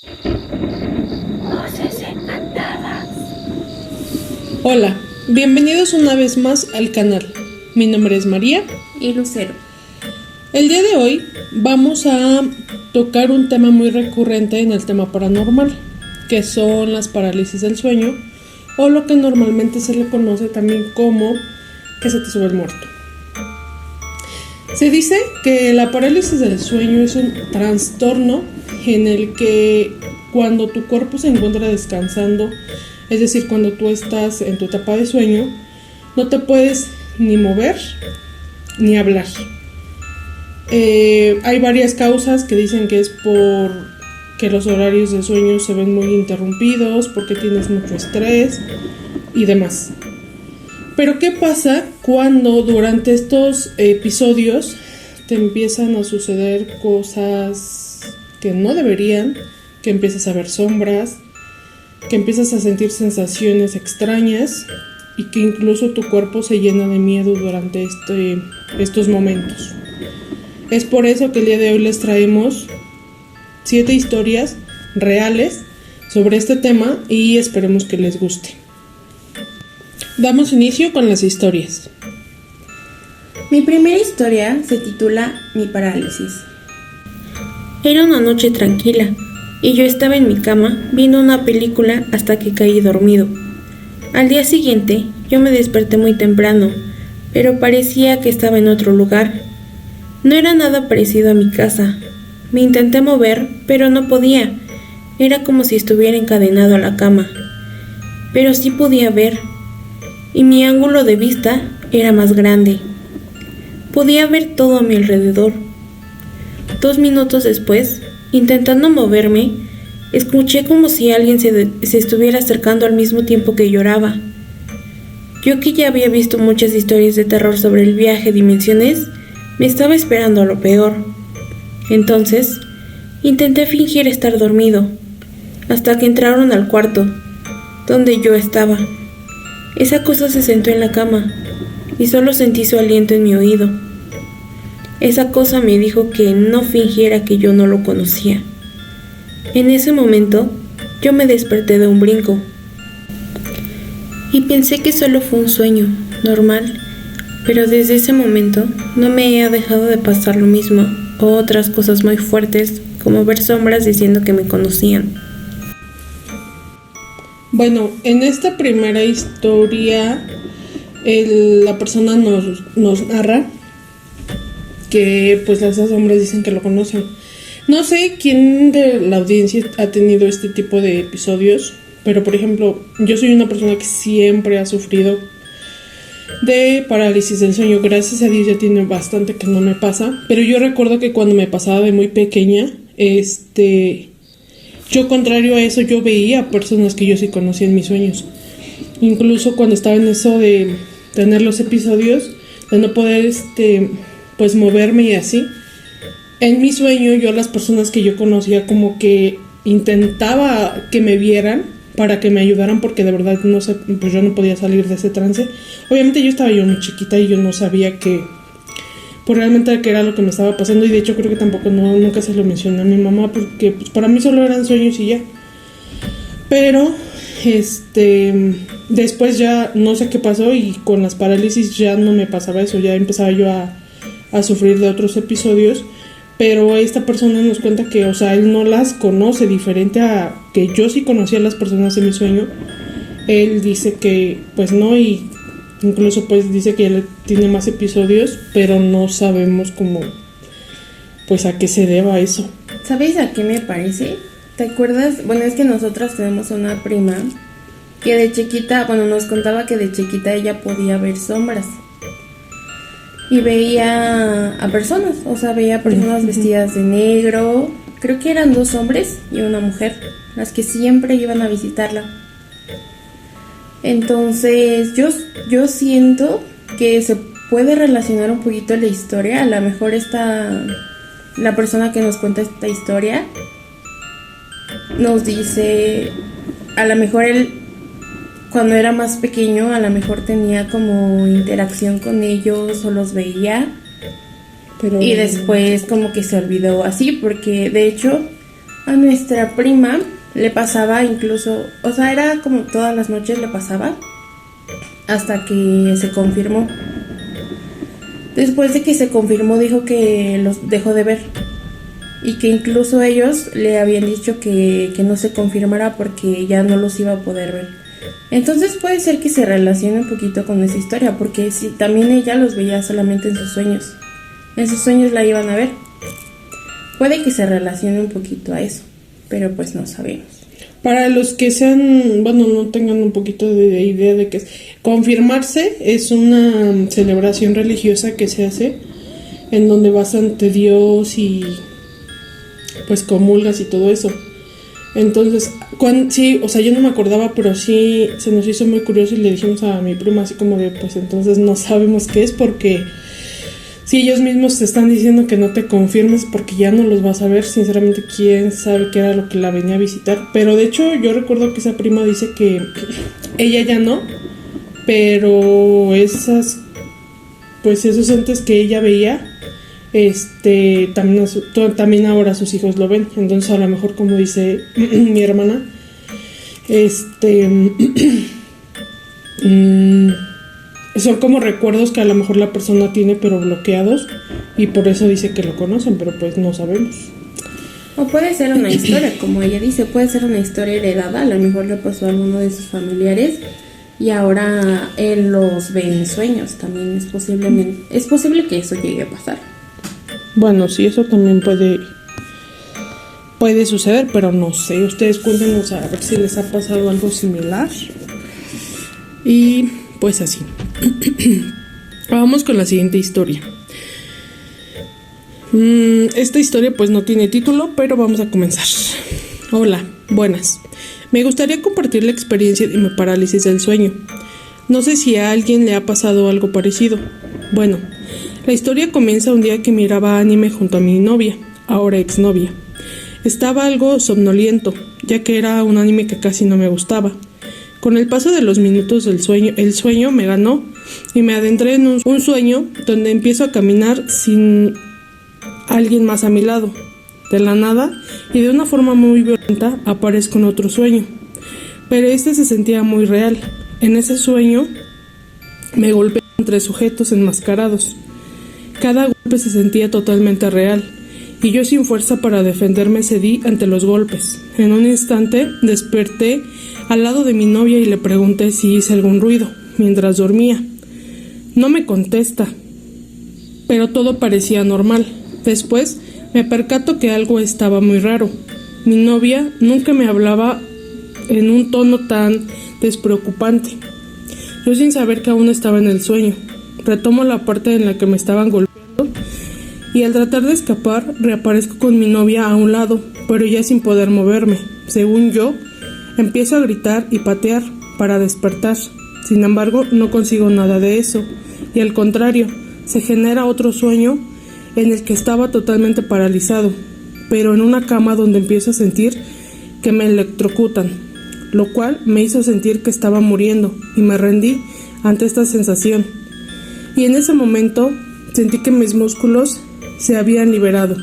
Voces encantadas. Hola, bienvenidos una vez más al canal. Mi nombre es María Y Lucero. El día de hoy vamos a tocar un tema muy recurrente en el tema paranormal, que son las parálisis del sueño, o lo que normalmente se le conoce también como que se te sube el muerto. Se dice que la parálisis del sueño es un trastorno en el que cuando tu cuerpo se encuentra descansando, es decir, cuando tú estás en tu etapa de sueño, no te puedes ni mover ni hablar. Hay varias causas que dicen que es por que los horarios de sueño se ven muy interrumpidos, porque tienes mucho estrés y demás. Pero ¿qué pasa cuando durante estos episodios te empiezan a suceder cosas que no deberían, que empiezas a ver sombras, que empiezas a sentir sensaciones extrañas y que incluso tu cuerpo se llena de miedo durante estos momentos? Es por eso que el día de hoy les traemos 7 historias reales sobre este tema y esperemos que les guste. Damos inicio con las historias. Mi primera historia se titula Mi parálisis. Era una noche tranquila y yo estaba en mi cama viendo una película hasta que caí dormido. Al día siguiente yo me desperté muy temprano, pero parecía que estaba en otro lugar. No era nada parecido a mi casa. Me intenté mover, pero no podía. Era como si estuviera encadenado a la cama. Pero sí podía ver, y mi ángulo de vista era más grande. Podía ver todo a mi alrededor. 2 minutos después, intentando moverme, escuché como si alguien se estuviera acercando al mismo tiempo que lloraba. Yo, que ya había visto muchas historias de terror sobre el viaje a dimensiones, me estaba esperando a lo peor. Entonces, intenté fingir estar dormido, hasta que entraron al cuarto, donde yo estaba. Esa cosa se sentó en la cama, y solo sentí su aliento en mi oído. Esa cosa me dijo que no fingiera que yo no lo conocía. En ese momento, yo me desperté de un brinco, y pensé que solo fue un sueño, normal. Pero desde ese momento no me ha dejado de pasar lo mismo, o otras cosas muy fuertes, como ver sombras diciendo que me conocían. Bueno, en esta primera historia la persona nos narra que pues esas sombras dicen que lo conocen. No sé quién de la audiencia ha tenido este tipo de episodios, pero por ejemplo, yo soy una persona que siempre ha sufrido de parálisis del sueño. Gracias a Dios ya tiene bastante que no me pasa, pero yo recuerdo que cuando me pasaba de muy pequeña, yo, contrario a eso, yo veía personas que yo sí conocía en mis sueños. Incluso cuando estaba en eso de tener los episodios, de no poder pues moverme y así, en mi sueño yo a las personas que yo conocía como que intentaba que me vieran para que me ayudaran, porque de verdad no sé, pues yo no podía salir de ese trance. Obviamente yo estaba muy chiquita y yo no sabía pues realmente qué era lo que me estaba pasando, y de hecho creo que tampoco nunca se lo mencioné a mi mamá, porque pues para mí solo eran sueños y ya. Pero después ya no sé qué pasó, y con las parálisis ya no me pasaba eso, ya empezaba yo a sufrir de otros episodios. Pero esta persona nos cuenta que, o sea, él no las conoce, diferente a que yo sí conocía a las personas en mi sueño. Él dice que pues no, y incluso pues dice que él tiene más episodios, pero no sabemos cómo, pues a qué se deba eso. ¿Sabes a qué me parece? ¿Te acuerdas? Bueno, es que nosotras tenemos una prima que de chiquita, bueno, nos contaba que de chiquita ella podía ver sombras. Y veía a personas, o sea, veía a personas vestidas de negro. Creo que eran 2 hombres y una mujer, las que siempre iban a visitarla. Entonces, yo siento que se puede relacionar un poquito la historia. A lo mejor la persona que nos cuenta esta historia nos dice, a lo mejor él, cuando era más pequeño, a lo mejor tenía como interacción con ellos o los veía, pero y después como que se olvidó así, porque de hecho A nuestra prima le pasaba incluso, o sea, era como todas las noches le pasaba hasta que se confirmó. Después de que se confirmó dijo que los dejó de ver y que incluso ellos le habían dicho que no se confirmara porque ya no los iba a poder ver. Entonces puede ser que se relacione un poquito con esa historia, porque si también ella los veía solamente en sus sueños. En sus sueños la iban a ver. Puede que se relacione un poquito a eso, pero pues no sabemos. Para los que sean, bueno, no tengan un poquito de idea de qué es. Confirmarse es una celebración religiosa que se hace en donde vas ante Dios y pues comulgas y todo eso. Entonces, sí, o sea, yo no me acordaba, pero sí se nos hizo muy curioso y le dijimos a mi prima así como de, pues entonces no sabemos qué es, porque si ellos mismos te están diciendo que no te confirmes porque ya no los vas a ver, sinceramente quién sabe qué era lo que la venía a visitar. Pero de hecho yo recuerdo que esa prima dice que ella ya no, pero pues esos entes que ella veía, también ahora sus hijos lo ven. Entonces a lo mejor, como dice mi hermana, son como recuerdos que a lo mejor la persona tiene pero bloqueados, y por eso dice que lo conocen, pero pues no sabemos. O puede ser una historia, como ella dice, puede ser una historia heredada, a lo mejor le pasó a alguno de sus familiares y ahora él los ve en sueños. También es posible que eso llegue a pasar. Bueno, sí, eso también puede suceder, pero no sé. Ustedes cuéntenos a ver si les ha pasado algo similar. Y pues así. Vamos con la siguiente historia. Esta historia pues no tiene título, pero vamos a comenzar. Hola, buenas. Me gustaría compartir la experiencia de mi parálisis del sueño. No sé si a alguien le ha pasado algo parecido. Bueno, la historia comienza un día que miraba anime junto a mi novia, ahora exnovia. Estaba algo somnoliento, ya que era un anime que casi no me gustaba. Con el paso de los minutos el sueño me ganó y me adentré en un sueño donde empiezo a caminar sin alguien más a mi lado. De la nada y de una forma muy violenta aparezco en otro sueño, pero este se sentía muy real. En ese sueño me golpeé entre sujetos enmascarados. Cada golpe se sentía totalmente real, y yo sin fuerza para defenderme cedí ante los golpes. En un instante desperté al lado de mi novia y le pregunté si hice algún ruido mientras dormía. No me contesta, pero todo parecía normal. Después me percato que algo estaba muy raro. Mi novia nunca me hablaba en un tono tan despreocupante. Yo sin saber que aún estaba en el sueño. Retomo la parte en la que me estaban golpeando y al tratar de escapar reaparezco con mi novia a un lado, pero ya sin poder moverme. Según yo, empiezo a gritar y patear para despertar. Sin embargo, no consigo nada de eso, y al contrario, se genera otro sueño en el que estaba totalmente paralizado, pero en una cama donde empiezo a sentir que me electrocutan, lo cual me hizo sentir que estaba muriendo y me rendí ante esta sensación. Y en ese momento sentí que mis músculos se habían liberado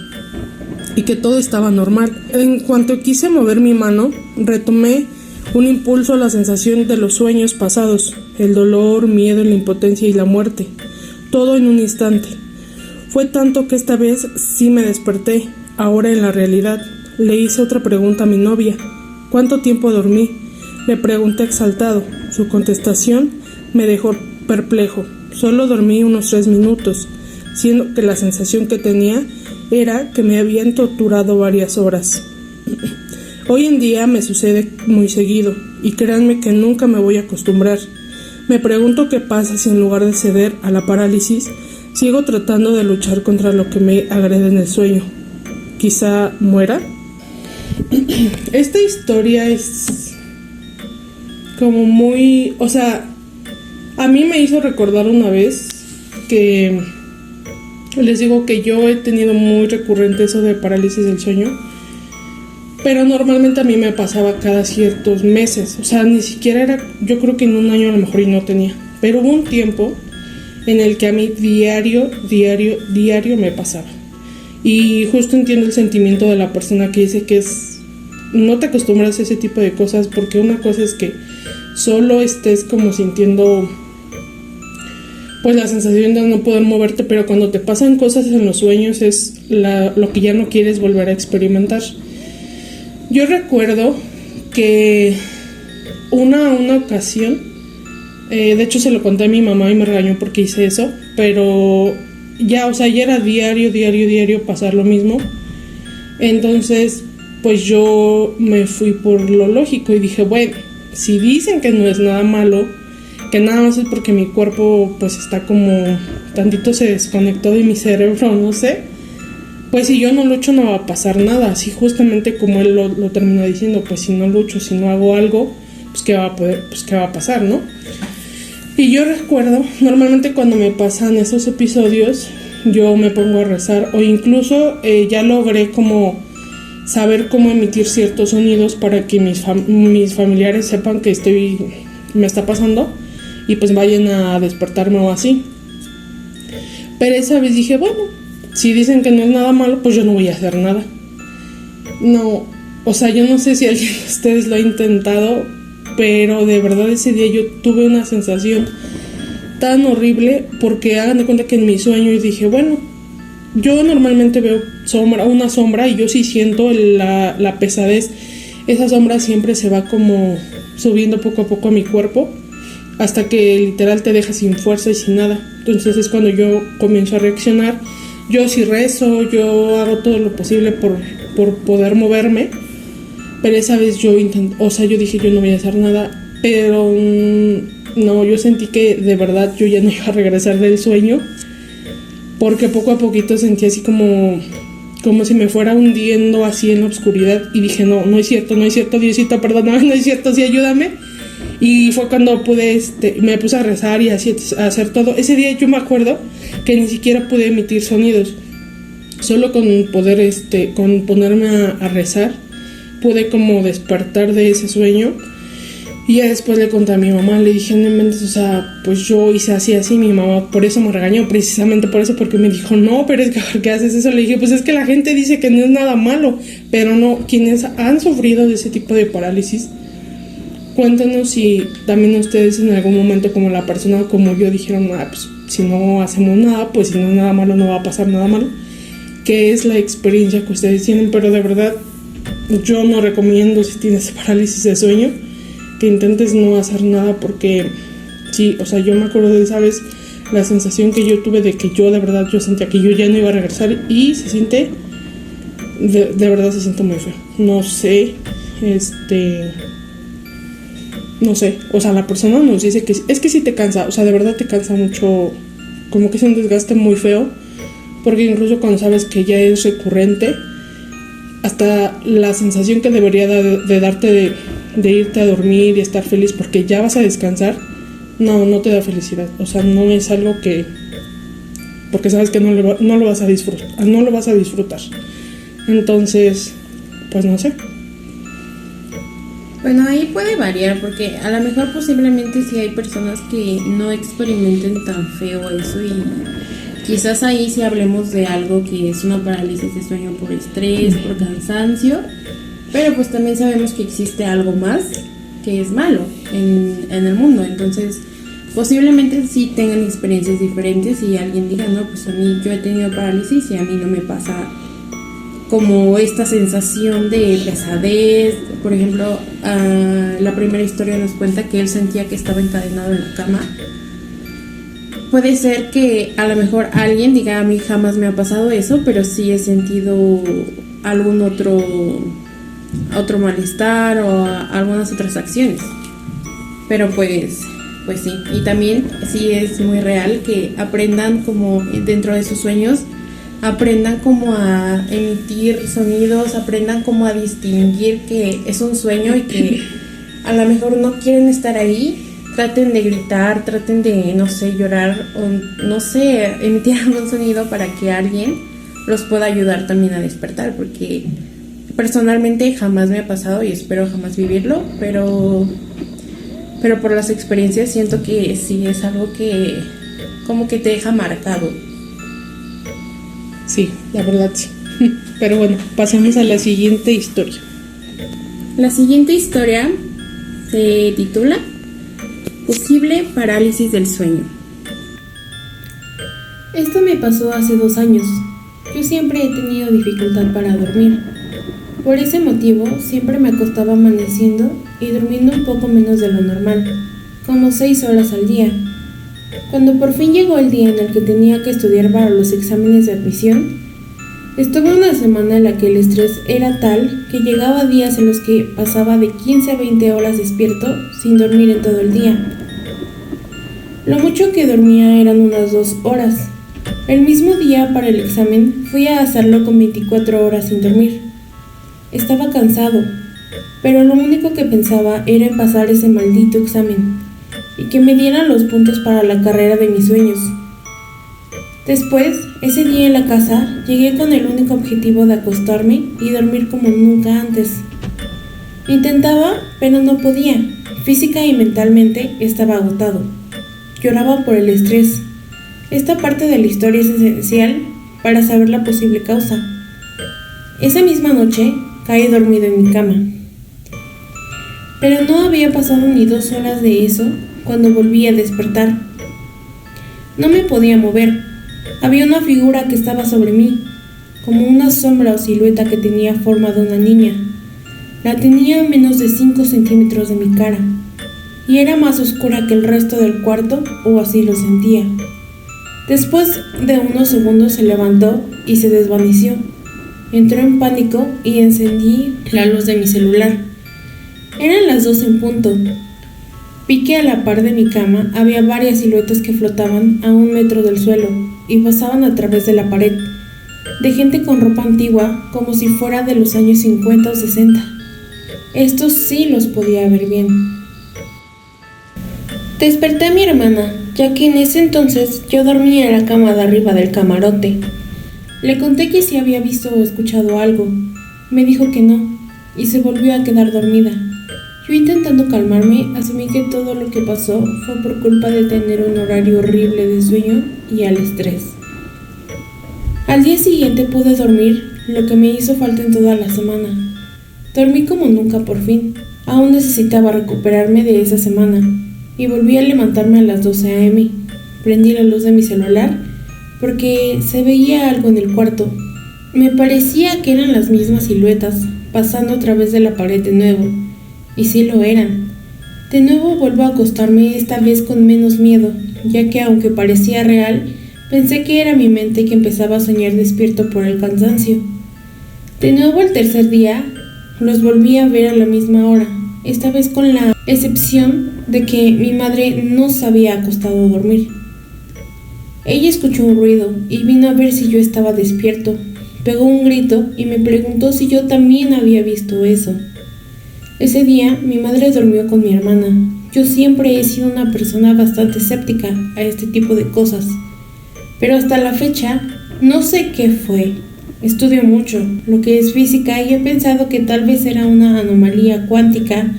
y que todo estaba normal. En cuanto quise mover mi mano, retomé un impulso a la sensación de los sueños pasados, el dolor, miedo, la impotencia y la muerte, todo en un instante. Fue tanto que esta vez sí me desperté, ahora en la realidad. Le hice otra pregunta a mi novia. ¿Cuánto tiempo dormí? Le pregunté exaltado. Su contestación me dejó perplejo. Solo dormí unos 3 minutos, siendo que la sensación que tenía era que me habían torturado varias horas. Hoy en día me sucede muy seguido, y créanme que nunca me voy a acostumbrar. Me pregunto qué pasa si en lugar de ceder a la parálisis, sigo tratando de luchar contra lo que me agrede en el sueño. ¿Quizá muera? Esta historia es como muy... O sea, a mí me hizo recordar una vez que... Les digo que yo he tenido muy recurrente eso de parálisis del sueño, pero normalmente a mí me pasaba cada ciertos meses. O sea, ni siquiera era... Yo creo que en un año a lo mejor y no tenía. Pero hubo un tiempo en el que a mí diario me pasaba. Y justo entiendo el sentimiento de la persona que dice que no te acostumbras a ese tipo de cosas, porque una cosa es que solo estés como sintiendo pues la sensación de no poder moverte, pero cuando te pasan cosas en los sueños es lo que ya no quieres volver a experimentar. Yo recuerdo que una ocasión, de hecho se lo conté a mi mamá y me regañó porque hice eso, pero ya era diario pasar lo mismo. Entonces pues yo me fui por lo lógico y dije, bueno, si dicen que no es nada malo, que nada más es porque mi cuerpo pues está como tantito se desconectó de mi cerebro, no sé, pues si yo no lucho no va a pasar nada. Así justamente como él lo terminó diciendo, pues si no lucho, si no hago algo, pues qué va a pasar, ¿no? Y yo recuerdo, normalmente cuando me pasan esos episodios, yo me pongo a rezar, o incluso ya logré como saber cómo emitir ciertos sonidos para que mis familiares sepan que me está pasando y pues vayan a despertarme o así. Pero esa vez dije, bueno, si dicen que no es nada malo, pues yo no voy a hacer nada. No, yo no sé si alguien de ustedes lo ha intentado, pero de verdad ese día yo tuve una sensación tan horrible, porque hagan de cuenta que en mi sueño yo dije, bueno, yo normalmente veo una sombra y yo sí siento la pesadez. Esa sombra siempre se va como subiendo poco a poco a mi cuerpo, hasta que literal te deja sin fuerza y sin nada. Entonces es cuando yo comienzo a reaccionar. Yo sí rezo, yo hago todo lo posible por poder moverme, pero esa vez yo dije yo no voy a hacer nada, pero no, yo sentí que de verdad yo ya no iba a regresar del sueño, porque poco a poquito sentí así como si me fuera hundiendo así en la oscuridad, y dije no es cierto, Diosito, perdóname, no es cierto, sí, ayúdame. Y fue cuando me puse a rezar y así a hacer todo. Ese día yo me acuerdo que ni siquiera pude emitir sonidos, solo con poder con ponerme a rezar pude como despertar de ese sueño. Y ya después le conté a mi mamá, le dije, no inventes, pues yo hice así, mi mamá por eso me regañó, precisamente por eso, porque me dijo, no, pero es que ¿por qué haces eso? Le dije, pues es que la gente dice que no es nada malo, pero no, quienes han sufrido de ese tipo de parálisis, cuéntenos si también ustedes en algún momento, como la persona como yo, dijeron, pues si no hacemos nada, pues si no es nada malo, no va a pasar nada malo. ¿Qué es la experiencia que ustedes tienen? Pero de verdad, yo no recomiendo, si tienes parálisis de sueño, que intentes no hacer nada, porque sí, yo me acuerdo de esa vez la sensación que yo tuve de que yo de verdad yo sentía que yo ya no iba a regresar, y se siente, de verdad se siente muy feo. No sé, no sé, la persona nos dice que es que sí te cansa, de verdad te cansa mucho, como que es un desgaste muy feo, porque incluso cuando sabes que ya es recurrente, hasta la sensación que debería de darte de irte a dormir y estar feliz porque ya vas a descansar, no te da felicidad. No es algo que, porque sabes que no lo vas a disfrutar. Entonces, pues no sé. Bueno, ahí puede variar, porque a lo mejor posiblemente sí hay personas que no experimenten tan feo eso, y quizás ahí sí hablemos de algo que es una parálisis de sueño por estrés, por cansancio, pero pues también sabemos que existe algo más que es malo en el mundo. Entonces posiblemente sí tengan experiencias diferentes y alguien diga, no, pues a mí yo he tenido parálisis y a mí no me pasa como esta sensación de pesadez. Por ejemplo, la primera historia nos cuenta que él sentía que estaba encadenado en la cama. Puede ser que a lo mejor alguien diga, a mí jamás me ha pasado eso, pero sí he sentido algún otro malestar o algunas otras acciones. Pero pues sí. Y también sí es muy real que aprendan como dentro de sus sueños, aprendan como a emitir sonidos, aprendan como a distinguir que es un sueño y que a lo mejor no quieren estar ahí. Traten de gritar, traten de, no sé, llorar o no sé, emitir algún sonido para que alguien los pueda ayudar también a despertar, porque personalmente jamás me ha pasado y espero jamás vivirlo, pero por las experiencias siento que sí es algo que como que te deja marcado. Sí, la verdad sí. Pero bueno, pasemos a la siguiente historia. La siguiente historia se titula Posible parálisis del sueño. Esto me pasó hace 2 años. Yo siempre he tenido dificultad para dormir. Por ese motivo, siempre me acostaba amaneciendo y durmiendo un poco menos de lo normal, como 6 horas al día. Cuando por fin llegó el día en el que tenía que estudiar para los exámenes de admisión, estuve una semana en la que el estrés era tal que llegaba días en los que pasaba de 15 a 20 horas despierto sin dormir en todo el día. Lo mucho que dormía eran unas 2 horas. El mismo día para el examen fui a hacerlo con 24 horas sin dormir. Estaba cansado, pero lo único que pensaba era en pasar ese maldito examen y que me dieran los puntos para la carrera de mis sueños. Después, ese día en la casa, llegué con el único objetivo de acostarme y dormir como nunca antes. Intentaba, pero no podía. Física y mentalmente estaba agotado. Lloraba por el estrés. Esta parte de la historia es esencial para saber la posible causa. Esa misma noche, caí dormido en mi cama. Pero no había pasado ni 2 horas de eso cuando volví a despertar. No me podía mover. Había una figura que estaba sobre mí, como una sombra o silueta que tenía forma de una niña. La tenía a menos de 5 centímetros de mi cara, y era más oscura que el resto del cuarto, o así lo sentía. Después de unos segundos se levantó y se desvaneció. Entré en pánico y encendí la luz de mi celular. Eran las 2 en punto. Vi que a la par de mi cama había varias siluetas que flotaban a 1 metro del suelo y pasaban a través de la pared, de gente con ropa antigua como si fuera de los años 50 o 60. Estos sí los podía ver bien. Desperté a mi hermana, ya que en ese entonces yo dormía en la cama de arriba del camarote. Le conté que si había visto o escuchado algo. Me dijo que no, y se volvió a quedar dormida. Yo, intentando calmarme, asumí que todo lo que pasó fue por culpa de tener un horario horrible de sueño y al estrés. Al día siguiente pude dormir, lo que me hizo falta en toda la semana. Dormí como nunca por fin. Aún necesitaba recuperarme de esa semana, y volví a levantarme a las 12 a.m. Prendí la luz de mi celular porque se veía algo en el cuarto. Me parecía que eran las mismas siluetas, pasando a través de la pared de nuevo. Y sí lo eran. De nuevo vuelvo a acostarme, esta vez con menos miedo, ya que aunque parecía real, pensé que era mi mente que empezaba a soñar despierto por el cansancio. De nuevo el tercer día, los volví a ver a la misma hora, esta vez con la excepción de que mi madre no se había acostado a dormir. Ella escuchó un ruido y vino a ver si yo estaba despierto. Pegó un grito y me preguntó si yo también había visto eso. Ese día mi madre durmió con mi hermana. Yo siempre he sido una persona bastante escéptica a este tipo de cosas, pero hasta la fecha no sé qué fue. Estudio mucho lo que es física y he pensado que tal vez era una anomalía cuántica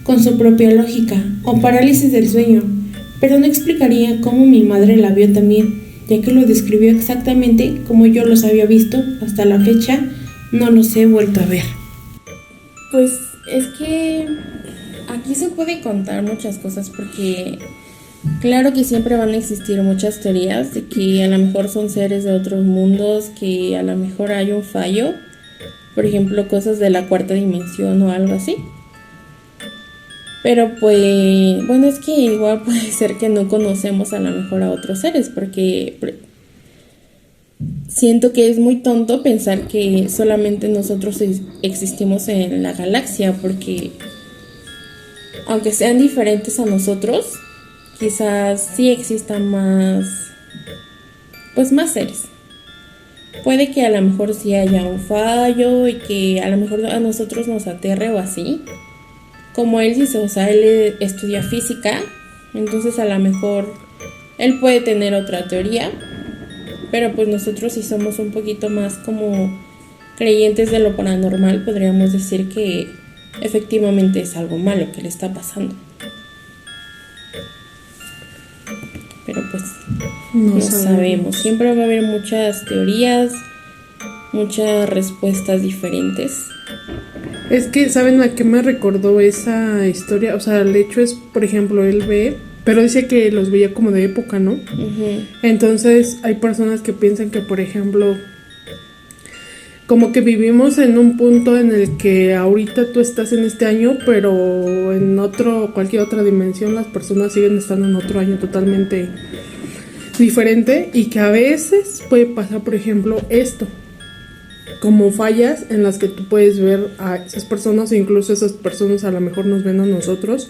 con su propia lógica o parálisis del sueño, pero no explicaría cómo mi madre la vio también, ya que lo describió exactamente como yo los había visto. Hasta la fecha no los he vuelto a ver. Pues es que aquí se puede contar muchas cosas, porque claro que siempre van a existir muchas teorías de que a lo mejor son seres de otros mundos, que a lo mejor hay un fallo, por ejemplo cosas de la 4ª dimensión o algo así. Pero pues, bueno, es que igual puede ser que no conocemos a lo mejor a otros seres, porque siento que es muy tonto pensar que solamente nosotros existimos en la galaxia, porque aunque sean diferentes a nosotros, quizás sí existan más seres. Puede que a lo mejor sí haya un fallo y que a lo mejor a nosotros nos aterre o así. Como él dice, o sea, él estudia física, entonces a lo mejor él puede tener otra teoría, pero pues nosotros si somos un poquito más como creyentes de lo paranormal, podríamos decir que efectivamente es algo malo que le está pasando. Pero pues No sabemos. Siempre va a haber muchas teorías, muchas respuestas diferentes. Es que, ¿saben a qué me recordó esa historia? O sea, el hecho es, por ejemplo, él ve, pero dice que los veía como de época, ¿no? Uh-huh. Entonces, hay personas que piensan que, por ejemplo, como que vivimos en un punto en el que ahorita tú estás en este año, pero en cualquier otra dimensión, las personas siguen estando en otro año totalmente diferente, y que a veces puede pasar, por ejemplo, esto, como fallas en las que tú puedes ver a esas personas, e incluso esas personas a lo mejor nos ven a nosotros,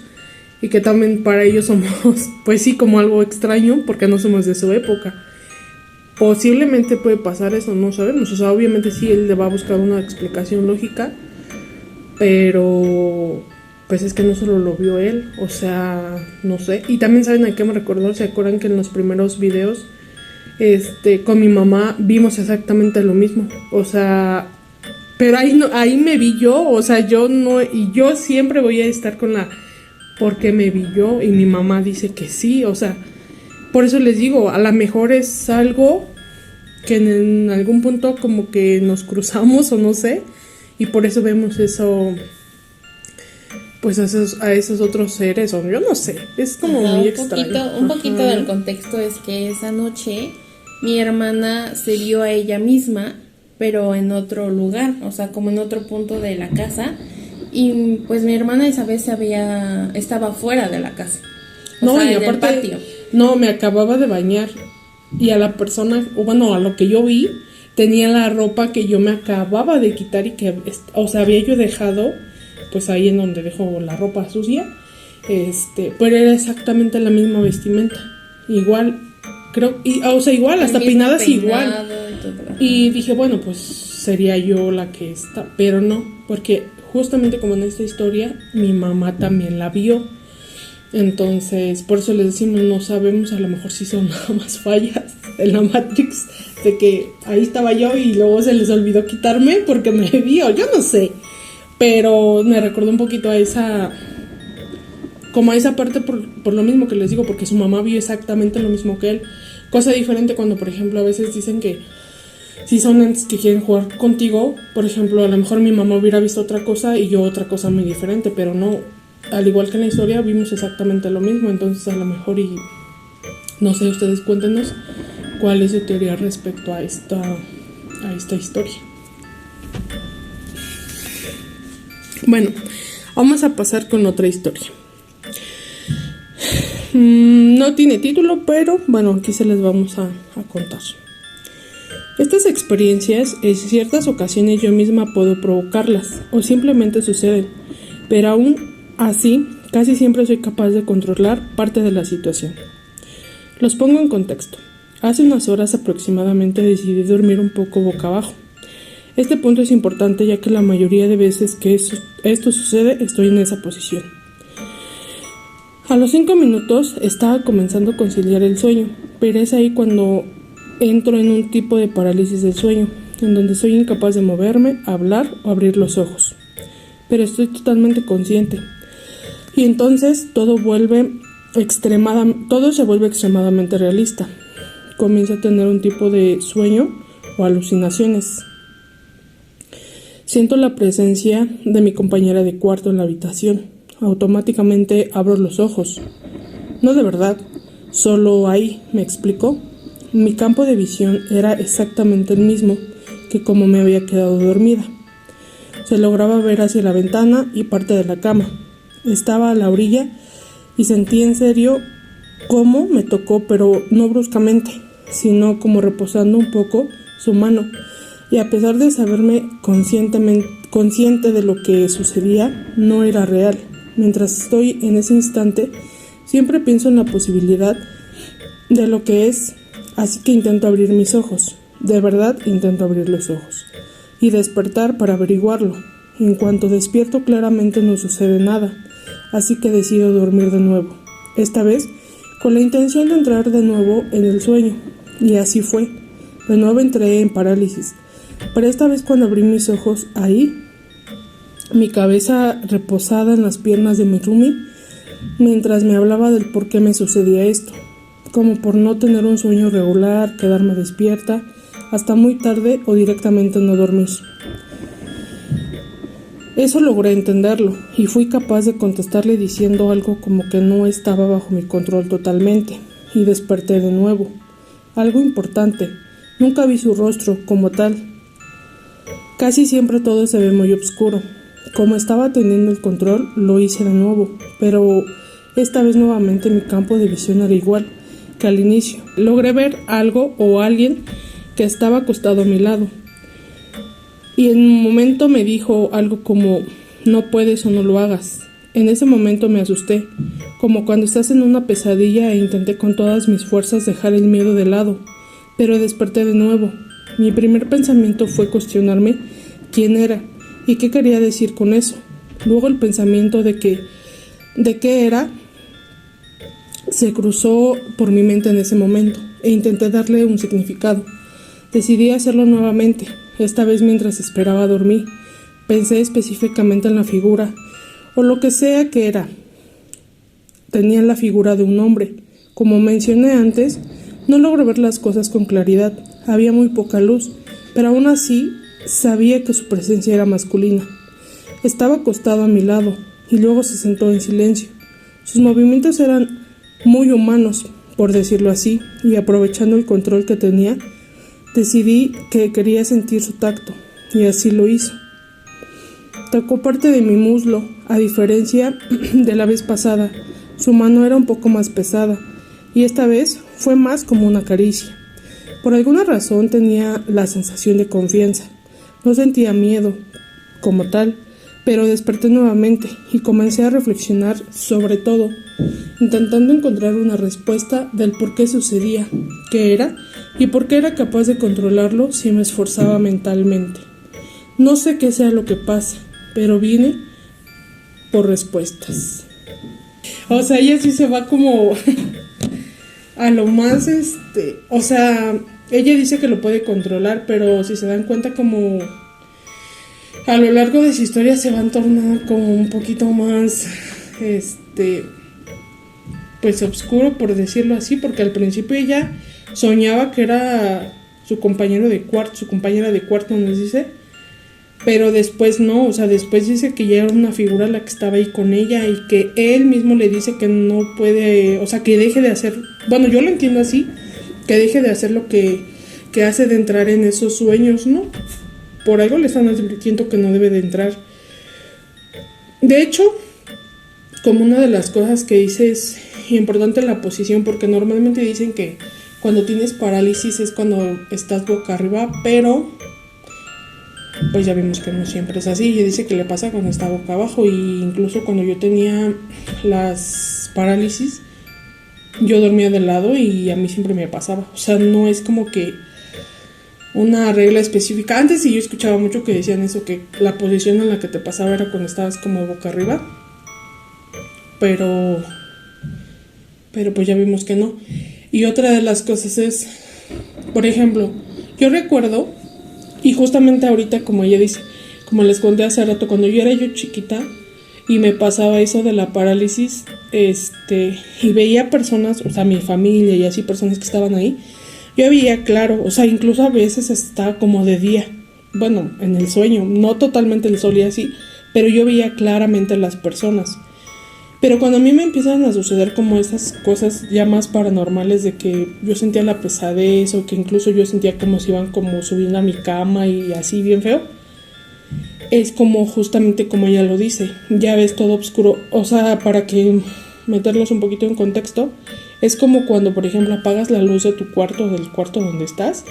y que también para ellos somos, pues sí, como algo extraño, porque no somos de su época. Posiblemente puede pasar eso, no sabemos. O sea, obviamente sí, él le va a buscar una explicación lógica, pero pues es que no solo lo vio él, o sea, no sé. Y también saben a qué me recordó, ¿se acuerdan que en los primeros videos con mi mamá vimos exactamente lo mismo? O sea, pero ahí no, ahí me vi yo, o sea, yo no, y yo siempre voy a estar con la porque me vi yo, y mi mamá dice que sí, o sea, por eso les digo, a lo mejor es algo que en algún punto como que nos cruzamos o no sé, y por eso vemos eso, pues a esos otros seres, o yo no sé, es como muy extraño. Un poquito del contexto es que esa noche mi hermana se vio a ella misma, pero en otro lugar, o sea, como en otro punto de la casa, y pues mi hermana esa vez estaba fuera de la casa. No, y aparte, no, me acababa de bañar, y a la persona, o bueno, a lo que yo vi, tenía la ropa que yo me acababa de quitar y que, o sea, había yo dejado, pues ahí en donde dejo la ropa sucia, pero era exactamente la misma vestimenta, igual, creo, o sea, igual, hasta peinadas igual, y dije, bueno, pues sería yo la que está, pero no, porque justamente como en esta historia, mi mamá también la vio. Entonces, por eso les decimos, no sabemos, a lo mejor sí son nada más fallas en la Matrix, de que ahí estaba yo y luego se les olvidó quitarme porque me vio, yo no sé, pero me recordó un poquito a esa, como a esa parte por lo mismo que les digo, porque su mamá vio exactamente lo mismo que él, cosa diferente cuando, por ejemplo, a veces dicen que si son entes que quieren jugar contigo, por ejemplo, a lo mejor mi mamá hubiera visto otra cosa y yo otra cosa muy diferente, pero no, al igual que en la historia vimos exactamente lo mismo. Entonces a lo mejor, y no sé, ustedes cuéntenos cuál es su teoría respecto a esta historia. Bueno, vamos a pasar con otra historia. No tiene título, pero bueno, aquí se les vamos a contar. Estas experiencias, en ciertas ocasiones yo misma puedo provocarlas o simplemente suceden, pero aún así casi siempre soy capaz de controlar parte de la situación. Los pongo en contexto. Hace unas horas aproximadamente decidí dormir un poco boca abajo. Este punto es importante ya que la mayoría de veces que esto sucede estoy en esa posición. A los 5 minutos estaba comenzando a conciliar el sueño, pero es ahí cuando entro en un tipo de parálisis del sueño, en donde soy incapaz de moverme, hablar o abrir los ojos. Pero estoy totalmente consciente. Y entonces todo se vuelve extremadamente realista. Comienzo a tener un tipo de sueño o alucinaciones. Siento la presencia de mi compañera de cuarto en la habitación. Automáticamente abro los ojos. No de verdad, solo ahí, ¿me explico? Mi campo de visión era exactamente el mismo que como me había quedado dormida. Se lograba ver hacia la ventana y parte de la cama. Estaba a la orilla y sentí en serio cómo me tocó, pero no bruscamente, sino como reposando un poco su mano. Y a pesar de saberme consciente de lo que sucedía, no era real. Mientras estoy en ese instante, siempre pienso en la posibilidad de lo que es. Así que intento abrir mis ojos, de verdad intento abrir los ojos, y despertar para averiguarlo. En cuanto despierto claramente no sucede nada, así que decido dormir de nuevo, esta vez con la intención de entrar de nuevo en el sueño, y así fue. De nuevo entré en parálisis, pero esta vez cuando abrí mis ojos, ahí, mi cabeza reposada en las piernas de mi roomie, mientras me hablaba del por qué me sucedía esto. como por no tener un sueño regular, quedarme despierta hasta muy tarde o directamente no dormir. Eso logré entenderlo y fui capaz de contestarle diciendo algo como que no estaba bajo mi control totalmente, y desperté de nuevo. Algo importante, nunca vi su rostro como tal. Casi siempre todo se ve muy oscuro. Como estaba teniendo el control, lo hice de nuevo, pero esta vez nuevamente mi campo de visión era igual que al inicio. Logré ver algo o alguien que estaba acostado a mi lado. Y en un momento me dijo algo como, no puedes o no lo hagas. En ese momento me asusté, como cuando estás en una pesadilla, e intenté con todas mis fuerzas dejar el miedo de lado, pero desperté de nuevo. Mi primer pensamiento fue cuestionarme quién era y qué quería decir con eso. Luego el pensamiento de qué era se cruzó por mi mente en ese momento e intenté darle un significado. Decidí hacerlo nuevamente, esta vez mientras esperaba dormir. Pensé específicamente en la figura, o lo que sea que era. Tenía la figura de un hombre. Como mencioné antes, no logré ver las cosas con claridad. Había muy poca luz, pero aún así sabía que su presencia era masculina. Estaba acostado a mi lado y luego se sentó en silencio. Sus movimientos eran muy humanos, por decirlo así, y aprovechando el control que tenía, decidí que quería sentir su tacto, y así lo hizo. Tocó parte de mi muslo, a diferencia de la vez pasada. Su mano era un poco más pesada, y esta vez fue más como una caricia. Por alguna razón tenía la sensación de confianza. No sentía miedo, como tal, pero desperté nuevamente y comencé a reflexionar sobre todo, intentando encontrar una respuesta del por qué sucedía, qué era y por qué era capaz de controlarlo si me esforzaba mentalmente. No sé qué sea lo que pasa, pero vine por respuestas. O sea, ella sí se va como a lo más, o sea, ella dice que lo puede controlar, pero si se dan cuenta como a lo largo de su historia se van tornando como un poquito más, pues oscuro, por decirlo así, porque al principio ella soñaba que era su compañero de cuarto, su compañera de cuarto, nos dice, pero después no, o sea, después dice que ya era una figura la que estaba ahí con ella y que él mismo le dice que no puede, o sea, que deje de hacer, bueno, yo lo entiendo así, que deje de hacer lo que hace de entrar en esos sueños, ¿no? Por algo le están advirtiendo que no debe de entrar. De hecho, como una de las cosas que dice es importante la posición, porque normalmente dicen que cuando tienes parálisis es cuando estás boca arriba, pero pues ya vimos que no siempre es así. Ella dice que le pasa cuando está boca abajo, y incluso cuando yo tenía las parálisis yo dormía de lado y a mí siempre me pasaba. O sea, no es como que una regla específica. Antes sí yo escuchaba mucho que decían eso, que la posición en la que te pasaba era cuando estabas como boca arriba, pero pues ya vimos que no. Y otra de las cosas es, por ejemplo, yo recuerdo, y justamente ahorita, como ella dice, como les conté hace rato, cuando yo era chiquita y me pasaba eso de la parálisis, y veía personas, o sea, mi familia y así, personas que estaban ahí, yo veía claro, o sea, incluso a veces estaba como de día, bueno, en el sueño, no totalmente el sol y así, pero yo veía claramente a las personas. Pero cuando a mí me empiezan a suceder como esas cosas ya más paranormales, de que yo sentía la pesadez, o que incluso yo sentía como si iban como subiendo a mi cama y así bien feo, es como justamente como ella lo dice, ya ves todo oscuro. O sea, para que meterlos un poquito en contexto, es como cuando, por ejemplo, apagas la luz de tu cuarto, del cuarto donde estás,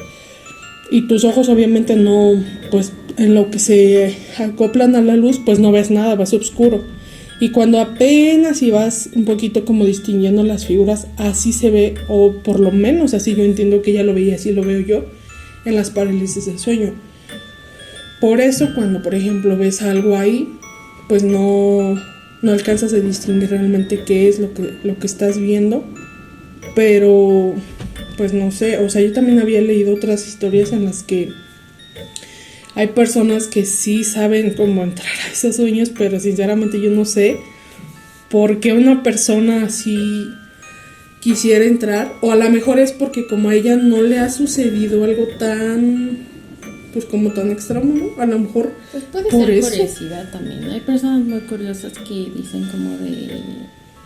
y tus ojos obviamente no, pues en lo que se acoplan a la luz, pues no ves nada, vas oscuro. Y cuando apenas y vas un poquito como distinguiendo las figuras, así se ve, o por lo menos así yo entiendo que ella lo veía, así lo veo yo en las parálisis del sueño. Por eso cuando, por ejemplo, ves algo ahí, pues no alcanzas a distinguir realmente qué es lo que estás viendo. Pero pues no sé, o sea, yo también había leído otras historias en las que hay personas que sí saben cómo entrar a esos sueños, pero sinceramente yo no sé por qué una persona así quisiera entrar, o a lo mejor es porque como a ella no le ha sucedido algo tan, pues como tan extremo, ¿no? A lo mejor pues puede por ser eso. curiosidad también. Hay personas muy curiosas que dicen como de,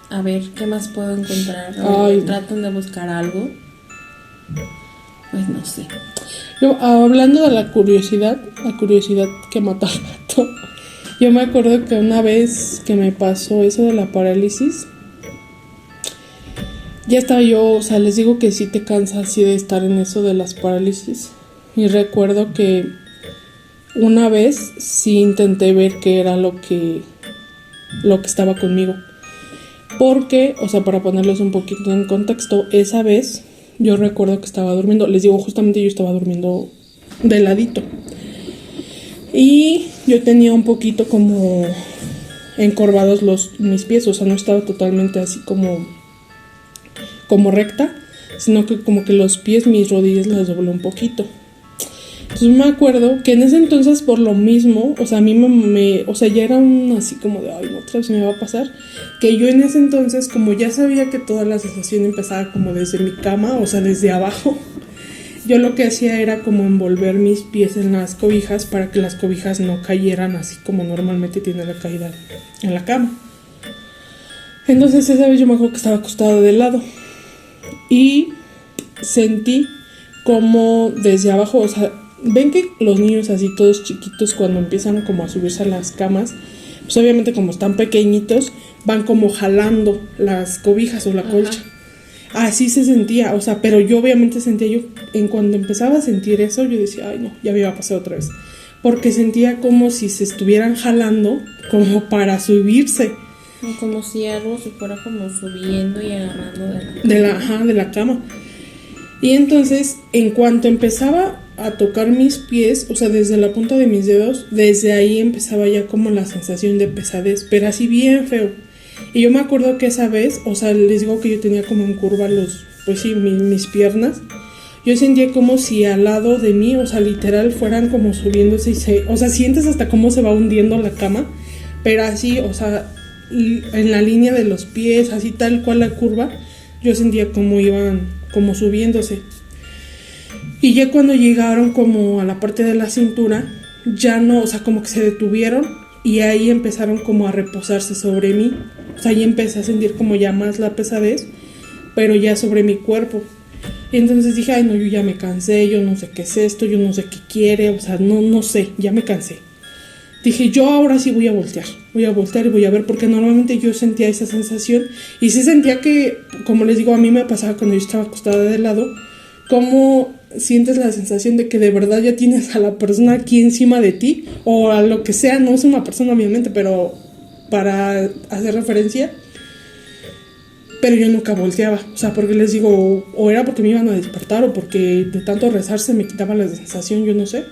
a ver, ¿qué más puedo encontrar? O Ay, no. tratan de buscar algo. Pues no sé. Yo, hablando de la curiosidad que mata al gato, yo me acuerdo que una vez que me pasó eso de la parálisis, ya estaba yo, o sea, les digo que sí te cansa así de estar en eso de las parálisis. Y recuerdo que una vez sí intenté ver qué era lo que estaba conmigo. Porque, o sea, para ponerlos un poquito en contexto, esa vez yo recuerdo que estaba durmiendo. Les digo, justamente yo estaba durmiendo de ladito. Y yo tenía un poquito como encorvados mis pies. O sea, no estaba totalmente así como recta, sino que como que los pies, mis rodillas las doblé un poquito. Entonces me acuerdo que en ese entonces por lo mismo, o sea, a mí o sea, ya era así como de, ay, no, otra vez me va a pasar, que yo en ese entonces, como ya sabía que toda la sensación empezaba como desde mi cama, o sea, desde abajo, yo lo que hacía era como envolver mis pies en las cobijas para que las cobijas no cayeran así como normalmente tiene la caída en la cama. Entonces esa vez yo me acuerdo que estaba acostada de lado y sentí como desde abajo, o sea, ven que los niños así todos chiquitos cuando empiezan como a subirse a las camas, pues obviamente como están pequeñitos, van como jalando las cobijas o la colcha. Así se sentía, o sea, pero yo obviamente sentía, yo en cuando empezaba a sentir eso, yo decía, ay no, ya me iba a pasar otra vez. Porque sentía como si se estuvieran jalando como para subirse. Como si algo se fuera como subiendo y agarrando de la cama. Y entonces, en cuanto empezaba a tocar mis pies, o sea, desde la punta de mis dedos, desde ahí empezaba ya como la sensación de pesadez, pero así bien feo. Y yo me acuerdo que esa vez, o sea, les digo que yo tenía como en curva pues sí, mis piernas. Yo sentía como si al lado de mí, o sea, literal, fueran como subiéndose o sea, sientes hasta cómo se va hundiendo la cama, pero así, o sea, en la línea de los pies, así tal cual la curva, yo sentía como iban como subiéndose. Y ya cuando llegaron como a la parte de la cintura, ya no, o sea, como que se detuvieron y ahí empezaron como a reposarse sobre mí. O sea, ahí empecé a sentir como ya más la pesadez, pero ya sobre mi cuerpo. Y entonces dije, ay no, yo ya me cansé, yo no sé qué es esto, yo no sé qué quiere, o sea, no sé, ya me cansé. Dije, yo ahora sí voy a voltear y voy a ver, porque normalmente yo sentía esa sensación y sí sentía que, como les digo, a mí me pasaba cuando yo estaba acostada de lado, como sientes la sensación de que de verdad ya tienes a la persona aquí encima de ti, o a lo que sea, no es una persona obviamente, pero para hacer referencia, pero yo nunca volteaba, o sea, porque les digo, o era porque me iban a despertar, o porque de tanto rezar se me quitaba la sensación, yo no sé.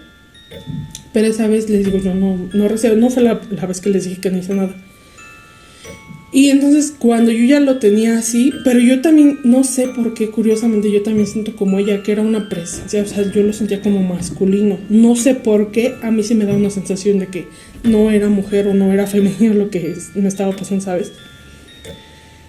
Pero esa vez les digo, yo no recé, no fue la vez que les dije que no hice nada. Y entonces cuando yo ya lo tenía así, pero yo también, no sé por qué, curiosamente yo también siento como ella, que era una presencia, o sea, yo lo sentía como masculino. No sé por qué, a mí sí me da una sensación de que no era mujer o no era femenino lo que me estaba pasando, ¿sabes?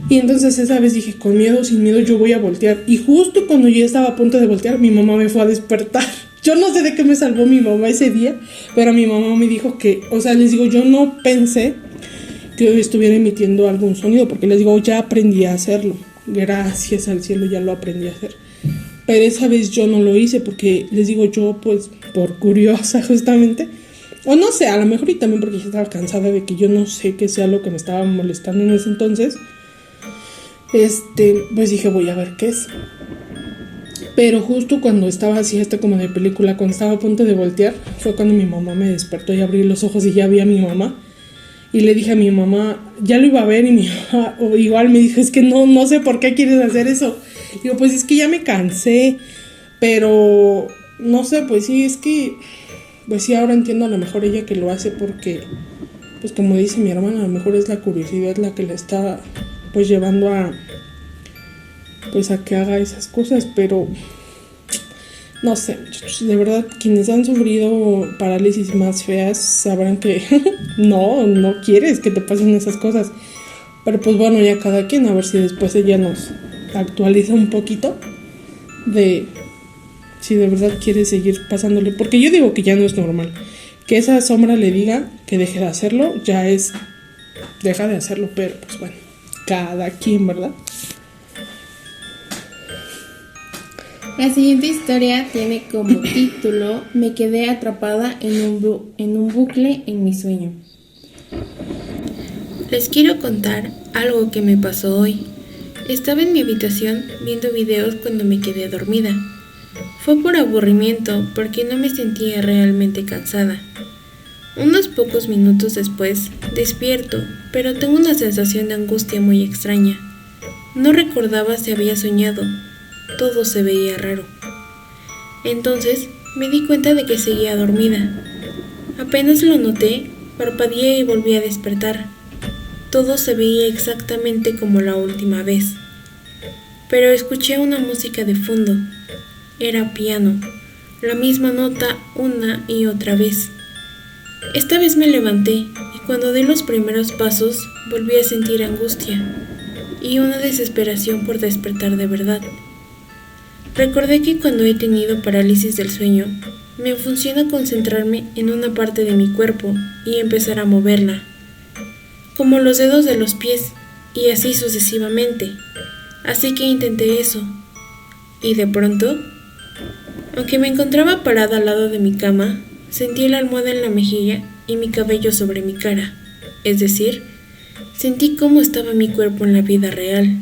Y entonces esa vez dije, con miedo, sin miedo, yo voy a voltear. Y justo cuando yo estaba a punto de voltear, mi mamá me fue a despertar. Yo no sé de qué me salvó mi mamá ese día, pero mi mamá me dijo que, o sea, les digo, yo no pensé que estuviera emitiendo algún sonido, porque les digo, ya aprendí a hacerlo. Gracias al cielo ya lo aprendí a hacer. Pero esa vez yo no lo hice porque, les digo, yo pues por curiosa justamente, o no sé, a lo mejor y también porque yo estaba cansada de que yo no sé qué sea lo que me estaba molestando en ese entonces, pues dije, voy a ver qué es. Pero justo cuando estaba así, como de película, cuando estaba a punto de voltear, fue cuando mi mamá me despertó y abrí los ojos y ya vi a mi mamá. Y le dije a mi mamá, ya lo iba a ver, y mi mamá igual me dijo, es que no sé por qué quieres hacer eso. Digo, pues es que ya me cansé, pero no sé, pues sí, es que, pues sí, ahora entiendo a lo mejor ella que lo hace porque, pues como dice mi hermana, a lo mejor es la curiosidad la que le está, pues llevando a, pues a que haga esas cosas, pero no sé, muchachos, de verdad, quienes han sufrido parálisis más feas sabrán que no quieres que te pasen esas cosas, pero pues bueno, ya cada quien, a ver si después ella nos actualiza un poquito de si de verdad quiere seguir pasándole. Porque yo digo que ya no es normal. Que esa sombra le diga que deje de hacerlo, ya es... Deja de hacerlo, pero pues bueno, cada quien, ¿verdad? La siguiente historia tiene como título Me quedé atrapada en un bucle en mi sueño. Les quiero contar algo que me pasó hoy. Estaba en mi habitación viendo videos cuando me quedé dormida. Fue por aburrimiento porque no me sentía realmente cansada. Unos pocos minutos después, despierto, pero tengo una sensación de angustia muy extraña. No recordaba si había soñado. Todo se veía raro. Entonces me di cuenta de que seguía dormida. Apenas lo noté, parpadeé y volví a despertar. Todo se veía exactamente como la última vez. Pero escuché una música de fondo. Era piano, la misma nota una y otra vez. Esta vez me levanté y cuando di los primeros pasos volví a sentir angustia y una desesperación por despertar de verdad. Recordé que cuando he tenido parálisis del sueño, me funciona concentrarme en una parte de mi cuerpo y empezar a moverla, como los dedos de los pies y así sucesivamente. Así que intenté eso, y de pronto, aunque me encontraba parada al lado de mi cama, sentí la almohada en la mejilla y mi cabello sobre mi cara, es decir, sentí cómo estaba mi cuerpo en la vida real.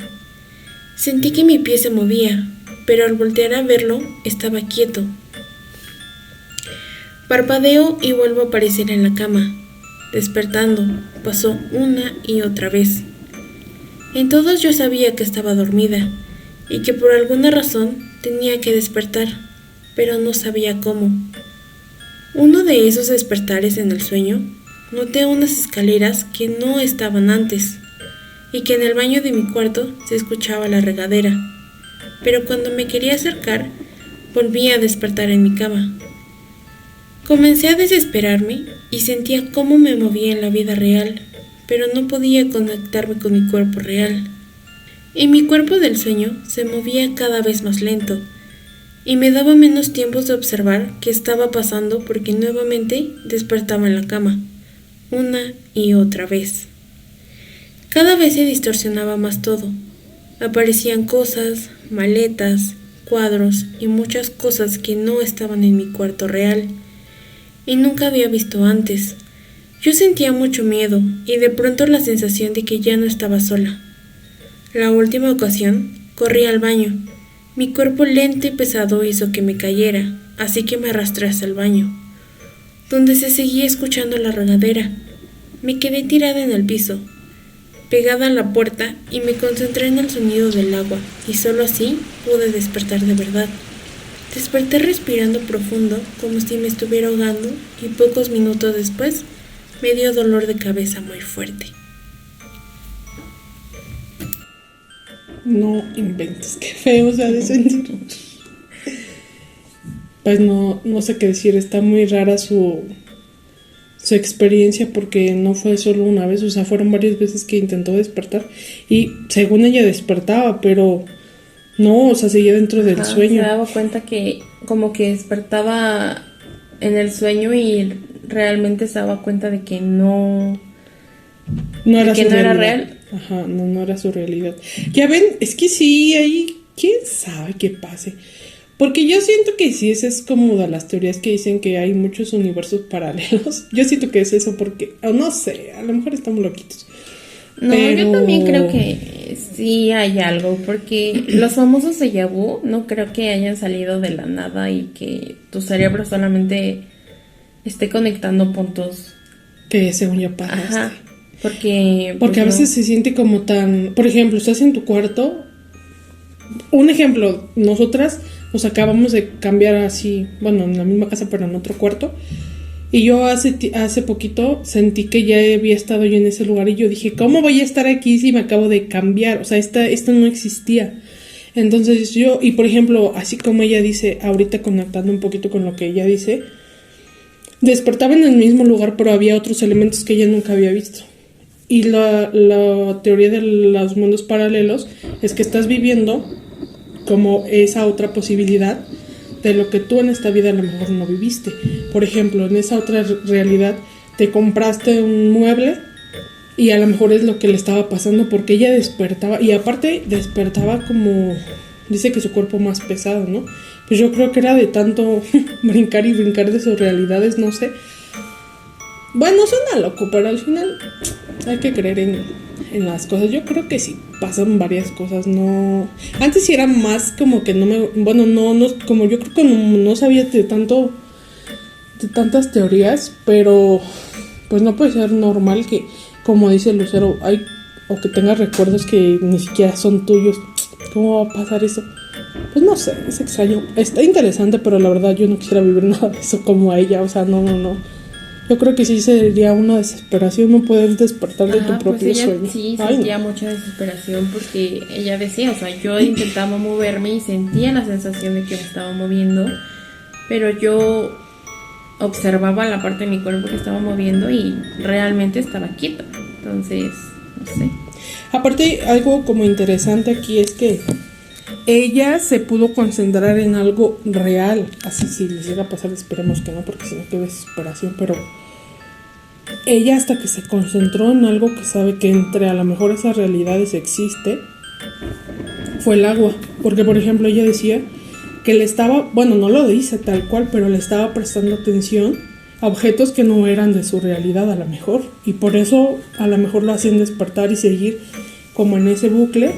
Sentí que mi pie se movía, pero al voltear a verlo, estaba quieto. Parpadeo y vuelvo a aparecer en la cama. Despertando, pasó una y otra vez. En todos yo sabía que estaba dormida y que por alguna razón tenía que despertar, pero no sabía cómo. Uno de esos despertares en el sueño, noté unas escaleras que no estaban antes y que en el baño de mi cuarto se escuchaba la regadera. Pero cuando me quería acercar, volví a despertar en mi cama. Comencé a desesperarme y sentía cómo me movía en la vida real, pero no podía conectarme con mi cuerpo real. Y mi cuerpo del sueño se movía cada vez más lento, y me daba menos tiempo de observar qué estaba pasando porque nuevamente despertaba en la cama, una y otra vez. Cada vez se distorsionaba más todo. Aparecían cosas, maletas, cuadros y muchas cosas que no estaban en mi cuarto real y nunca había visto antes. Yo sentía mucho miedo y de pronto la sensación de que ya no estaba sola. La última ocasión, corrí al baño. Mi cuerpo lento y pesado hizo que me cayera, así que me arrastré hasta el baño, donde se seguía escuchando la regadera. Me quedé tirada en el piso, pegada a la puerta, y me concentré en el sonido del agua, y solo así pude despertar de verdad. Desperté respirando profundo, como si me estuviera ahogando, y pocos minutos después me dio dolor de cabeza muy fuerte. No inventes, qué feo se ha de sentir. Pues no sé qué decir, está muy rara su experiencia porque no fue solo una vez, o sea, fueron varias veces que intentó despertar y según ella despertaba, pero no, o sea, seguía dentro del sueño. Se daba cuenta que como que despertaba en el sueño y realmente se daba cuenta de que no era que su no realidad. era real. Ajá, no era su realidad. Ya ven, es que sí, ahí, quién sabe qué pase. Porque yo siento que sí, esa es como de las teorías que dicen que hay muchos universos paralelos. Yo siento que es eso porque, no sé, a lo mejor estamos loquitos. No, pero... yo también creo que sí hay algo, porque los famosos déjà vu no creo que hayan salido de la nada y que tu cerebro solamente esté conectando puntos. Que según yo pasaste. Ajá, porque a veces se siente como tan... Por ejemplo, estás en tu cuarto. Un ejemplo, nosotras nos acabamos de cambiar así, bueno, en la misma casa pero en otro cuarto. Y yo hace poquito sentí que ya había estado yo en ese lugar y yo dije, ¿cómo voy a estar aquí si me acabo de cambiar? O sea, esto no existía. Entonces yo, y por ejemplo, así como ella dice, ahorita conectando un poquito con lo que ella dice, despertaba en el mismo lugar pero había otros elementos que ella nunca había visto. Y la teoría de los mundos paralelos es que estás viviendo como esa otra posibilidad de lo que tú en esta vida a lo mejor no viviste. Por ejemplo, en esa otra realidad te compraste un mueble y a lo mejor es lo que le estaba pasando porque ella despertaba, y aparte despertaba como, dice que su cuerpo más pesado, ¿no? Pues yo creo que era de tanto brincar y brincar de sus realidades, no sé. Bueno, suena loco, pero al final hay que creer en las cosas. Yo creo que sí pasan varias cosas, no. Antes sí era más como que no me, bueno, no, como yo creo que no sabía de tantas teorías, pero pues no puede ser normal que, como dice Lucero, o que tengas recuerdos que ni siquiera son tuyos. ¿Cómo va a pasar eso? Pues no sé, es extraño. Está interesante, pero la verdad yo no quisiera vivir nada de eso como a ella, o sea, no. Yo creo que sí sería una desesperación no poder despertar de tu propio pues ella sueño. Sí, sentía mucha desesperación porque ella decía, o sea, yo intentaba moverme y sentía la sensación de que me estaba moviendo, pero yo observaba la parte de mi cuerpo que estaba moviendo y realmente estaba quieta. Entonces, no sé. Aparte, algo como interesante aquí es que ella se pudo concentrar en algo real. Así si les llega a pasar, esperemos que no, porque si no, qué desesperación. Pero ella hasta que se concentró en algo que sabe que entre a lo mejor esas realidades existe, fue el agua. Porque, por ejemplo, ella decía que le estaba, bueno, no lo dice tal cual, pero le estaba prestando atención a objetos que no eran de su realidad a lo mejor. Y por eso a lo mejor lo hacían despertar y seguir como en ese bucle.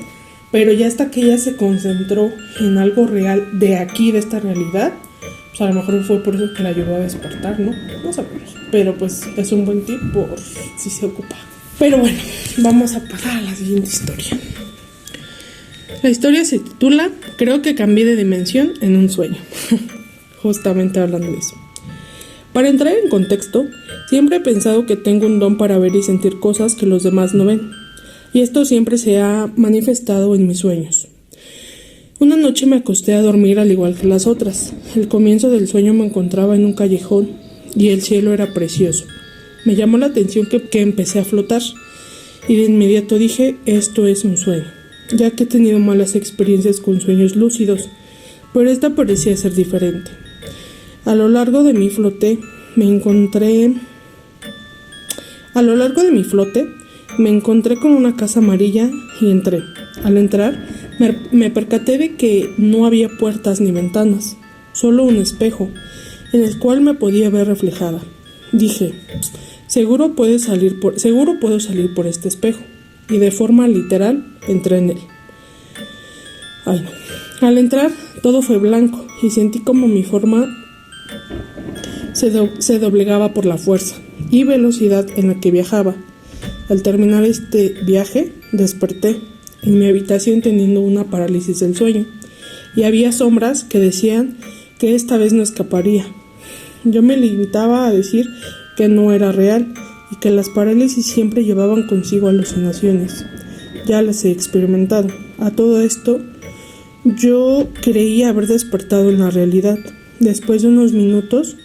Pero ya hasta que ella se concentró en algo real de aquí, de esta realidad, pues a lo mejor fue por eso que la ayudó a despertar, ¿no? No sabemos. Pero pues es un buen tip por si se ocupa. Pero bueno, vamos a pasar a la siguiente historia. La historia se titula Creo que cambié de dimensión en un sueño. Justamente hablando de eso. Para entrar en contexto, siempre he pensado que tengo un don para ver y sentir cosas que los demás no ven. Y esto siempre se ha manifestado en mis sueños. Una noche me acosté a dormir al igual que las otras. El comienzo del sueño me encontraba en un callejón y el cielo era precioso. Me llamó la atención que empecé a flotar y de inmediato dije, esto es un sueño, ya que he tenido malas experiencias con sueños lúcidos, pero esta parecía ser diferente. A lo largo de mi flote me encontré con una casa amarilla y entré. Al entrar, me percaté de que no había puertas ni ventanas, solo un espejo, en el cual me podía ver reflejada. Dije, seguro puedo salir por este espejo, y de forma literal entré en él. Ay, no. Al entrar, todo fue blanco, y sentí como mi forma se doblegaba por la fuerza y velocidad en la que viajaba. Al terminar este viaje, desperté en mi habitación teniendo una parálisis del sueño, y había sombras que decían que esta vez no escaparía. Yo me limitaba a decir que no era real y que las parálisis siempre llevaban consigo alucinaciones. Ya las he experimentado. A todo esto, yo creía haber despertado en la realidad. Después de unos minutos,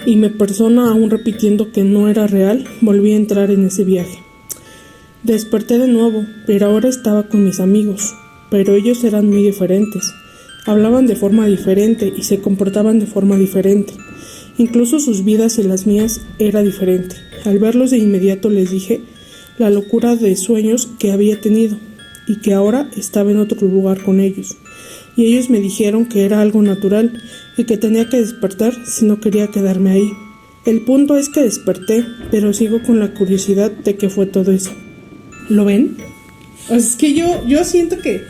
y mi persona aún repitiendo que no era real, volví a entrar en ese viaje. Desperté de nuevo, pero ahora estaba con mis amigos, pero ellos eran muy diferentes. Hablaban de forma diferente y se comportaban de forma diferente. Incluso sus vidas y las mías era diferente. Al verlos de inmediato les dije la locura de sueños que había tenido y que ahora estaba en otro lugar con ellos. Y ellos me dijeron que era algo natural y que tenía que despertar si no quería quedarme ahí. El punto es que desperté, pero sigo con la curiosidad de qué fue todo eso. ¿Lo ven? Es que yo siento que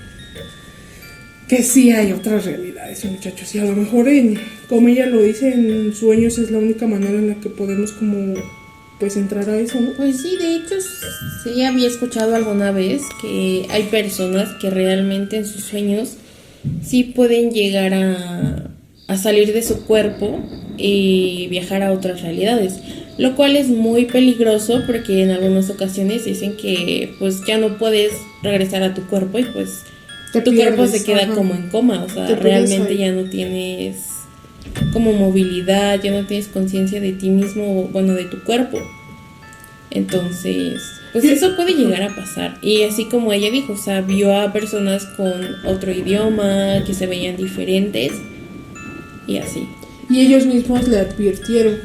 sí hay otras realidades, muchachos. Y a lo mejor, como ella lo dice, en sueños es la única manera en la que podemos como pues entrar a eso, ¿no? Pues sí, de hecho, sí había escuchado alguna vez que hay personas que realmente en sus sueños sí pueden llegar a salir de su cuerpo y viajar a otras realidades, lo cual es muy peligroso porque en algunas ocasiones dicen que pues ya no puedes regresar a tu cuerpo y pues tu cuerpo se queda como en coma, o sea, realmente ya no tienes como movilidad, ya no tienes conciencia de ti mismo, bueno, de tu cuerpo. Entonces, pues eso puede llegar a pasar. Y así como ella dijo, o sea, vio a personas con otro idioma, que se veían diferentes y así. Y ellos mismos le advirtieron,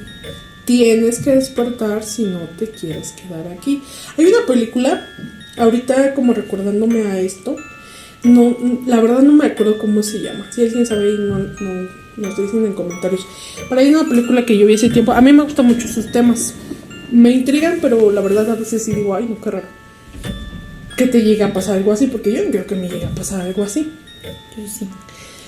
tienes que despertar si no te quieres quedar aquí. Hay una película, ahorita como recordándome a esto, no, la verdad no me acuerdo cómo se llama. Si alguien sabe, nos dicen en comentarios. Pero hay una película que yo vi hace tiempo. A mí me gustan mucho sus temas. Me intrigan, pero la verdad a veces sí digo, ay, no, qué raro que te llegue a pasar algo así, porque yo no creo que me llegue a pasar algo así. Yo sí.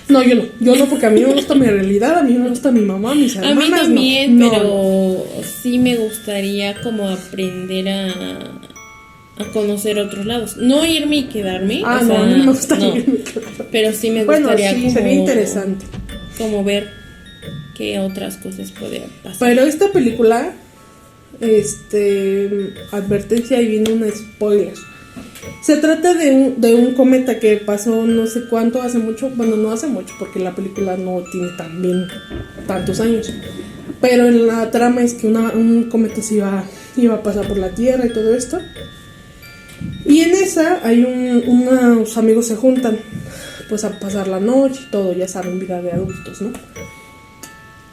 No, yo no, porque a mí me gusta mi realidad, a mí me gusta mi mamá, mis hermanas. A mí también, no. pero sí me gustaría como aprender a conocer otros lados. No irme y quedarme. Ah, o no, sea, a mí me gustaría no, irme y quedarme. pero sí me Bueno, gustaría sí, como, sería interesante. como ver qué otras cosas puede pasar. Pero esta película, advertencia, ahí viene un spoiler. Se trata de un cometa que pasó no sé cuánto, hace mucho. Bueno, no hace mucho, porque la película no tiene tantos años. Pero la trama es que un cometa se iba a pasar por la Tierra y todo esto. Y en esa hay unos amigos se juntan pues a pasar la noche y todo, ya saben, vida de adultos, ¿no?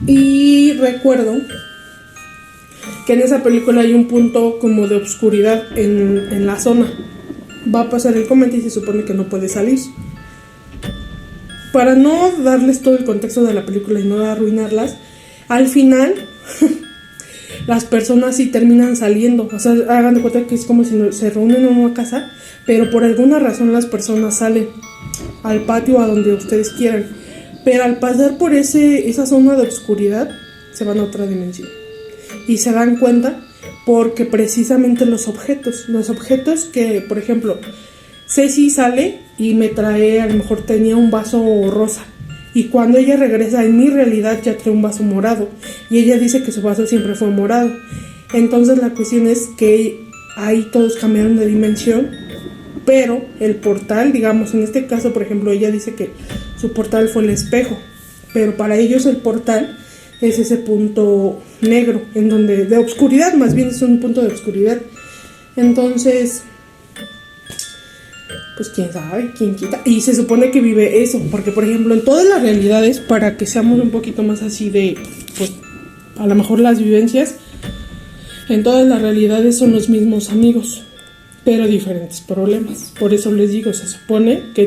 Y recuerdo que en esa película hay un punto como de obscuridad en la zona. Va a pasar el cometa y se supone que no puede salir. Para no darles todo el contexto de la película y no arruinarlas, al final las personas sí terminan saliendo. O sea, hagan de cuenta que es como si se reúnen en una casa, pero por alguna razón las personas salen al patio, a donde ustedes quieran. Pero al pasar por esa zona de oscuridad, se van a otra dimensión. Y se dan cuenta porque precisamente los objetos que, por ejemplo, Ceci sale y me trae, a lo mejor tenía un vaso rosa. Y cuando ella regresa, en mi realidad ya trae un vaso morado. Y ella dice que su vaso siempre fue morado. Entonces la cuestión es que ahí todos cambiaron de dimensión. Pero el portal, digamos, en este caso, por ejemplo, ella dice que su portal fue el espejo. Pero para ellos el portal es ese punto negro, en donde, de oscuridad, más bien es un punto de oscuridad. Entonces, pues quién sabe, quién quita. Y se supone que vive eso, porque por ejemplo en todas las realidades, para que seamos un poquito más así de, pues a lo mejor las vivencias, en todas las realidades son los mismos amigos, pero diferentes problemas. Por eso les digo, se supone que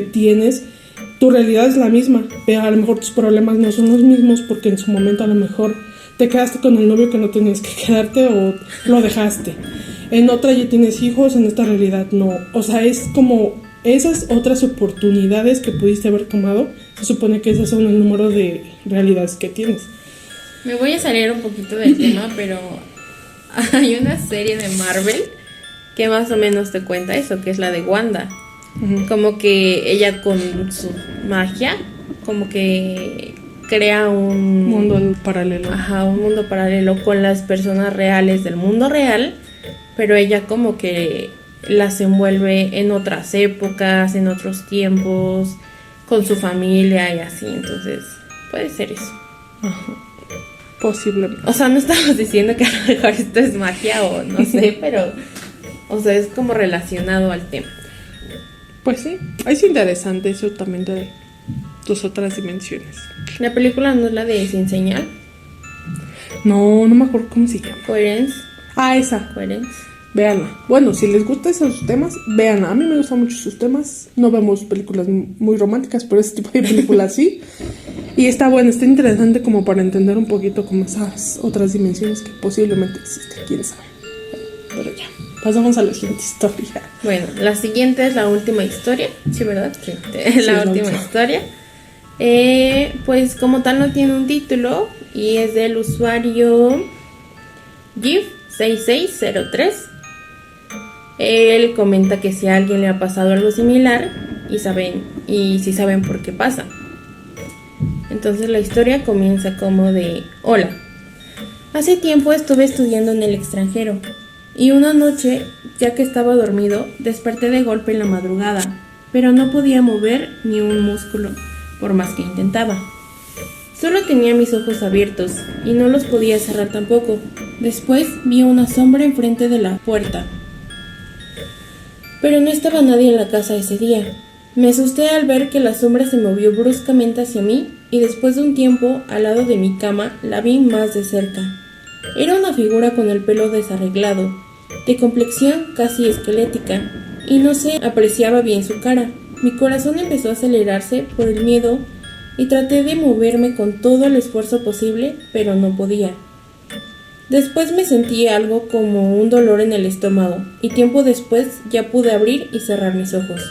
tu realidad es la misma, pero a lo mejor tus problemas no son los mismos, porque en su momento a lo mejor te quedaste con el novio que no tenías que quedarte o lo dejaste. En otra ya tienes hijos, en esta realidad no. O sea, es como esas otras oportunidades que pudiste haber tomado, se supone que esas son el número de realidades que tienes. Me voy a salir un poquito del tema, pero hay una serie de Marvel que más o menos te cuenta eso, que es la de Wanda. Uh-huh. Como que ella con su magia, como que crea un mundo paralelo. Ajá, un mundo paralelo con las personas reales del mundo real, pero ella como que las envuelve en otras épocas, en otros tiempos, con su familia y así. Entonces, puede ser eso. Ajá. Posiblemente. O sea, no estamos diciendo que a lo mejor esto es magia o no sé, pero, o sea, es como relacionado al tema. Pues sí, es interesante eso también de tus otras dimensiones. ¿La película no es la de Sin Señal? No me acuerdo cómo se llama. Coherence. Ah, esa. Coherence. Véanla. Bueno, si les gustan esos temas, véanla. A mí me gustan mucho sus temas. No vemos películas muy románticas, pero ese tipo de películas sí. Y está bueno, está interesante como para entender un poquito como esas otras dimensiones que posiblemente existen. Quién sabe. Pero ya, pasamos a la siguiente historia. Bueno, la siguiente es la última historia. Sí, ¿verdad? Sí, es la última historia. Pues como tal no tiene un título y es del usuario GIF6603. Él comenta que si a alguien le ha pasado algo similar y si saben por qué pasa. Entonces la historia comienza como de: hola, hace tiempo estuve estudiando en el extranjero y una noche, ya que estaba dormido, desperté de golpe en la madrugada, pero no podía mover ni un músculo por más que intentaba. Solo tenía mis ojos abiertos y no los podía cerrar tampoco. Después vi una sombra enfrente de la puerta, pero no estaba nadie en la casa ese día. Me asusté al ver que la sombra se movió bruscamente hacia mí y después de un tiempo, al lado de mi cama, la vi más de cerca. Era una figura con el pelo desarreglado, de complexión casi esquelética, y no se apreciaba bien su cara. Mi corazón empezó a acelerarse por el miedo y traté de moverme con todo el esfuerzo posible, pero no podía. Después me sentí algo como un dolor en el estómago, y tiempo después ya pude abrir y cerrar mis ojos.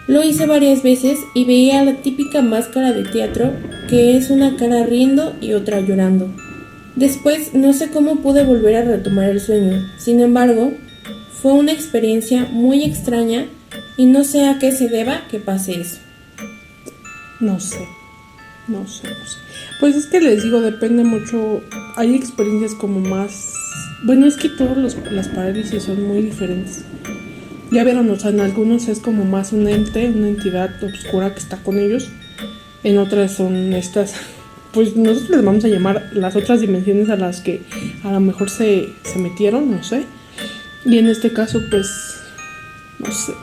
Lo hice varias veces y veía la típica máscara de teatro, que es una cara riendo y otra llorando. Después no sé cómo pude volver a retomar el sueño. Sin embargo, fue una experiencia muy extraña y no sé a qué se deba que pase eso. No sé. Pues es que les digo, depende mucho. Hay experiencias como más... Bueno, es que todas las parálisis son muy diferentes. Ya vieron, o sea, en algunos es como más un ente, una entidad oscura que está con ellos. En otras son estas, pues nosotros les vamos a llamar las otras dimensiones a las que a lo mejor se metieron, no sé. Y en este caso, pues, no sé,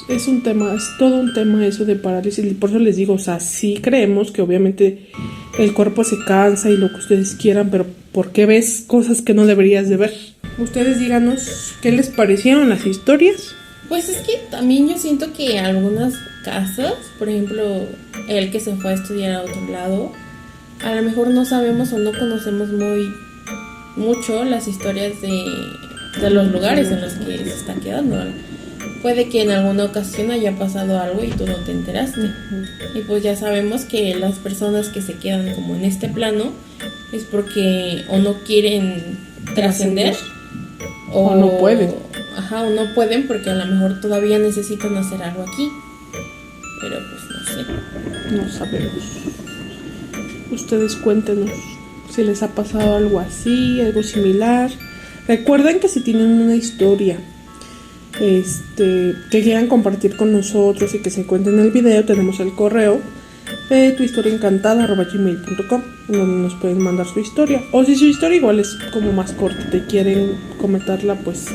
es un tema, es todo un tema eso de parálisis. Y por eso les digo, o sea, sí creemos que obviamente el cuerpo se cansa y lo que ustedes quieran, pero ¿por qué ves cosas que no deberías de ver? Ustedes díganos qué les parecieron las historias. Pues es que también yo siento que algunas casas, por ejemplo, el que se fue a estudiar a otro lado, a lo mejor no sabemos o no conocemos mucho las historias de los lugares en los que se está quedando. Puede que en alguna ocasión haya pasado algo y tú no te enteraste. Y pues ya sabemos que las personas que se quedan como en este plano es porque o no quieren trascender o no pueden. Ajá, o no pueden porque a lo mejor todavía necesitan hacer algo aquí. Pero pues no sé. No sabemos. Ustedes cuéntenos si les ha pasado algo así, algo similar. Recuerden que si tienen una historia que quieran compartir con nosotros y que se encuentren en el video, tenemos el correo tuhistoriaencantada@gmail.com, en donde nos pueden mandar su historia. O si su historia igual es como más corta y quieren comentarla pues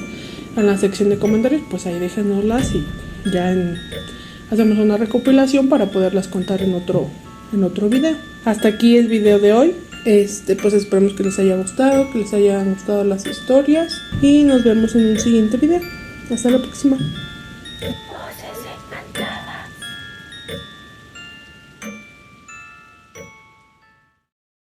en la sección de comentarios, pues ahí déjenoslas y ya hacemos una recopilación para poderlas contar en otro video. Hasta aquí el video de hoy. Pues esperemos que les haya gustado, que les hayan gustado las historias y nos vemos en un siguiente video. Hasta la próxima.